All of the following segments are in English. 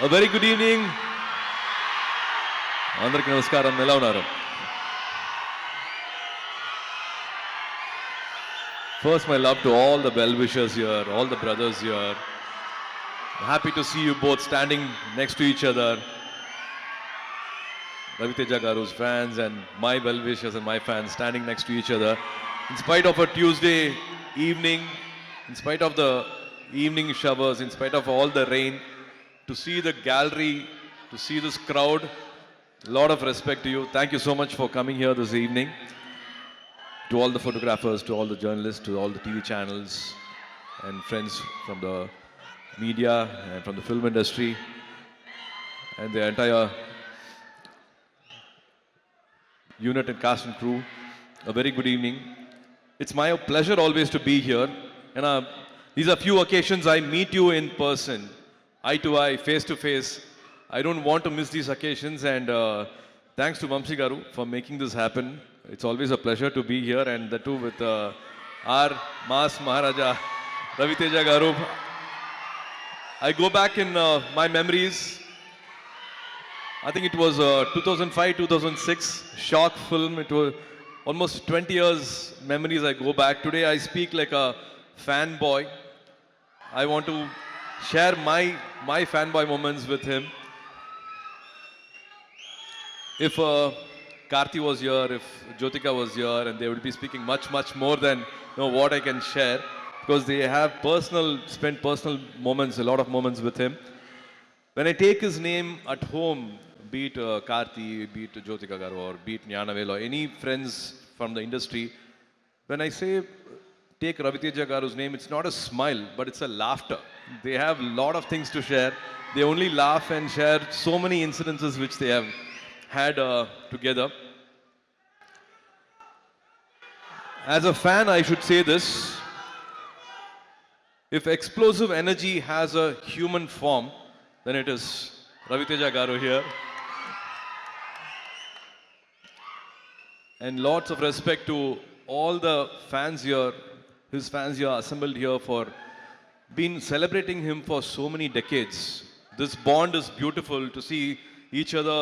A very good evening. అందరికీ నమస్కారం. ఎలా ఉన్నారు? First, my love to all the well-wishers here, all the brothers here. Happy to see you both standing next to each other. Raviteja Garu's fans and my well-wishers and my fans standing next to each other. In spite of a Tuesday evening, in spite of the evening showers, in spite of all the rain, to see the gallery, to see this crowd, a lot of respect to you. Thank you so much for coming here this evening. To all the photographers, to all the journalists, to all the TV channels and friends from the media and from the film industry and the entire unit and cast and crew, a very good evening. It's my pleasure always to be here, and these are few occasions I meet you in person, eye to eye, face to face. I don't want to miss these occasions, and thanks to Vamsi Garu for making this happen. It's always a pleasure to be here, and the two with our Mass Maharaja Raviteja Garu. I go back in my memories. I think it was 2005-2006 shock film. It was almost 20 years memories I go back. Today I speak like a fanboy. I want to share my fanboy moments with him. If Karthi was here, if Jyotika was here, and they would be speaking much more than what I can share, because they have spent personal moments, a lot of moments with him. When I take his name at home, be it Karthi, be it Jyotika Garu, or be it Gnanavel, or any friends from the industry, when I say take Raviteja Garu's name, it's not a smile, but it's a laughter. They have a lot of things to share. They only laugh and share so many incidences which they have had together. As a fan, I should say this. If explosive energy has a human form, then it is Raviteja Garu here. And lots of respect to all the fans here, his fans here assembled here for been celebrating him for so many decades. This bond is beautiful to see each other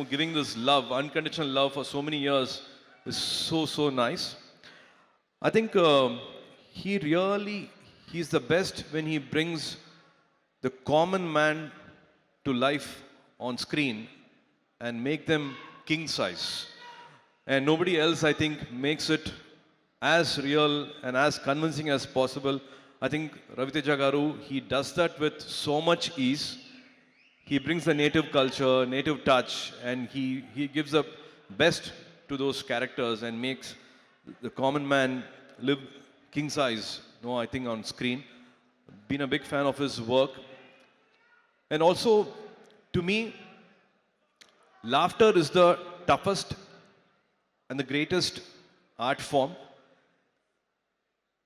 giving this love, unconditional love for so many years is so nice. I think he's the best when he brings the common man to life on screen and make them king size. And nobody else, I think, makes it as real and as convincing as possible. I think Raviteja Garu, he does that with so much ease. He brings the native culture, native touch, and he gives the best to those characters and makes the common man live king size, I think, on screen. Been a big fan of his work. And also, to me, laughter is the toughest and the greatest art form.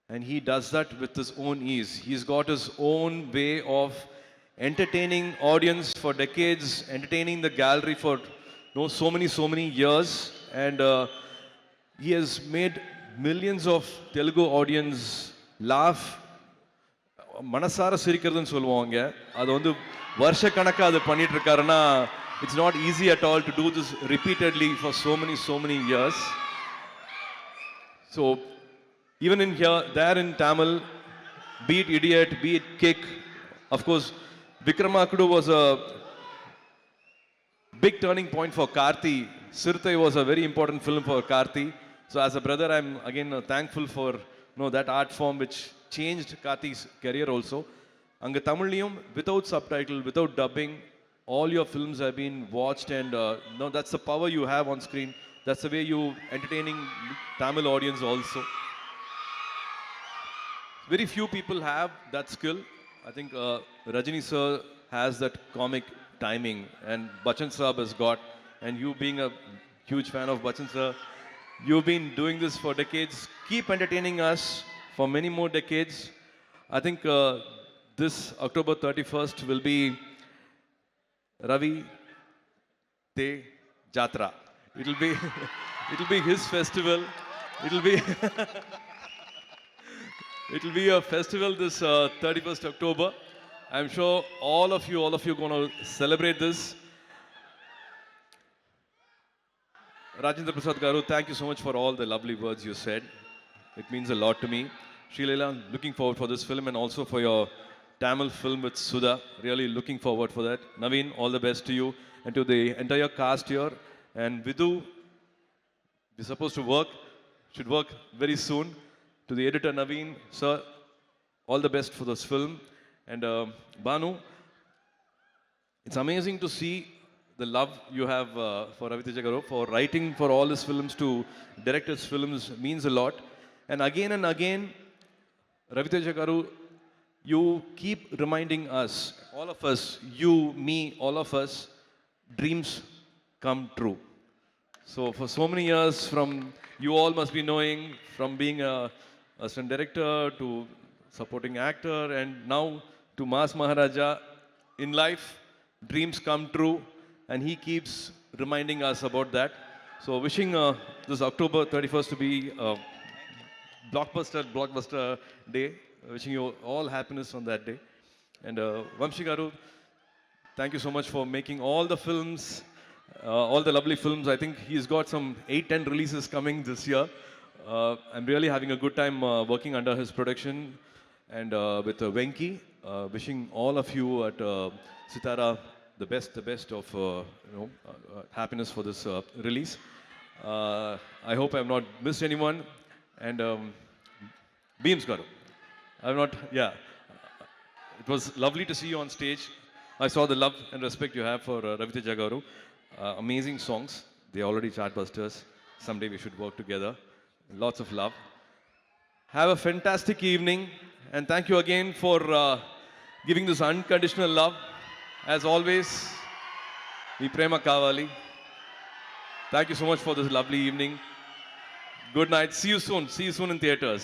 And he does that with his own ease. He's got his own way of entertaining audience for decades, entertaining the gallery for so many years, and he has made millions of Telugu audience laugh. மனசார சிரிக்கிறதுன்னு சொல்லுவாங்க. அது வந்து வருஷ கணக்கா அது பண்ணிட்டு இருக்காருன்னா it's not easy at all to do this repeatedly for so many years. So even in here, there in Tamil, be it Idiot, be it Kick, of course, Vikramakudu was a big turning point for Karthi. Sirthai was a very important film for Karthi. So as a brother, I'm again thankful for that art form which changed Karthi's career also. Anga Tamiliyum, without subtitle, without dubbing, all your films have been watched, and that's the power you have on screen. That's the way you entertaining Tamil audience also. Very few people have that skill. I think Rajini sir has that comic timing, and Bachchan Saab has got, and you being a huge fan of Bachchan sir, you've been doing this for decades. Keep entertaining us for many more decades. I think this October 31st will be Ravi Te Jatra. It'll be his festival. It'll be a festival this 31st October. I'm sure all of you going to celebrate this. Rajendra Prasad Garu, thank you so much for all the lovely words you said. It means a lot to me. Srileela, looking forward for this film and also for your Tamil film with Sudha. Really looking forward for that. Naveen, all the best to you and to the entire cast here. And Vidhu, we're supposed to work, should work very soon. To the editor Naveen, sir, all the best for this film. And Banu, it's amazing to see the love you have for Ravi Teja Garu, for writing for all his films to direct his films means a lot. And again, Ravi Teja Garu, you keep reminding us, all of us, you, me, all of us, dreams come true. So for so many years, from you all must be knowing, from being a assistant director to supporting actor, and now to Mas Maharaja, in life, dreams come true, and he keeps reminding us about that. So wishing this October 31st to be a blockbuster day. Wishing you all happiness on that day. And Vamshi Garu, thank you so much for making all the films, all the lovely films. I think he's got some 8-10 releases coming this year. I'm really having a good time working under his production and with Venki. Wishing all of you at Sitara the best of happiness for this release. I hope I have not missed anyone. And Beams Garu, I've not, yeah. It was lovely to see you on stage. I saw the love and respect you have for Ravi Teja Garu. Amazing songs. They're already chartbusters. Someday we should work together. Lots of love. Have a fantastic evening. And thank you again for giving this unconditional love. As always, మీ ప్రేమ కావాలి. Thank you so much for this lovely evening. Good night. See you soon. See you soon in theaters.